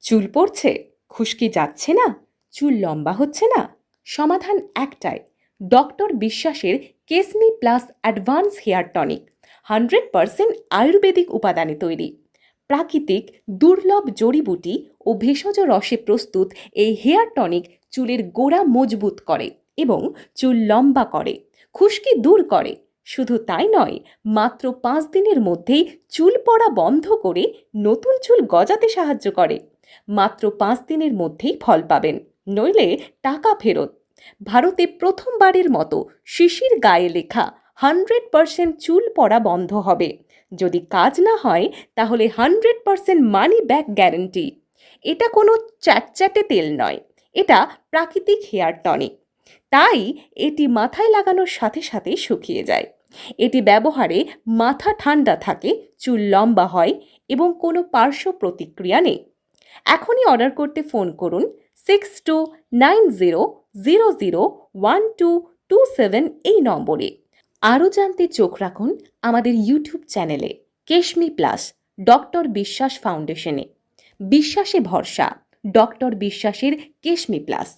চুল পড়ছে, খুশকি যাচ্ছে না, চুল লম্বা হচ্ছে না? সমাধান একটাই, ডক্টর বিশ্বাসের কেসমি প্লাস অ্যাডভান্স হেয়ার টনিক। 100% আয়ুর্বেদিক উপাদানে তৈরি। প্রাকৃতিক দুর্লভ জড়িবুটি ও ভেষজ রসে প্রস্তুত এই হেয়ার টনিক চুলের গোড়া মজবুত করে এবং চুল লম্বা করে, খুশকি দূর করে। শুধু তাই নয়, মাত্র 5 দিনের মধ্যেই চুল পড়া বন্ধ করে নতুন চুল গজাতে সাহায্য করে। মাত্র 5 দিনের মধ্যেই ফল পাবেন, নইলে টাকা ফেরত। ভারতে প্রথমবারের মতো শিশির গায়ে লেখা 100% চুল পড়া বন্ধ হবে। যদি কাজ না হয় তাহলে 100% মানি ব্যাক গ্যারেন্টি। এটা কোনো চ্যাটচ্যাটে তেল নয়, এটা প্রাকৃতিক হেয়ার টনিক। তাই এটি মাথায় লাগানোর সাথে সাথে শুকিয়ে যায়। এটি ব্যবহারে মাথা ঠান্ডা থাকে, চুল লম্বা হয় এবং কোনো পার্শ্ব প্রতিক্রিয়া নেই। এখনই অর্ডার করতে ফোন করুন 6290001227 এই নম্বরে। আরও জানতে চোখ রাখুন আমাদের ইউটিউব চ্যানেলে কেশমি প্লাস, ডক্টর বিশ্বাস ফাউন্ডেশনে। বিশ্বাসে ভরসা, ডক্টর বিশ্বাসের কেশমি প্লাস।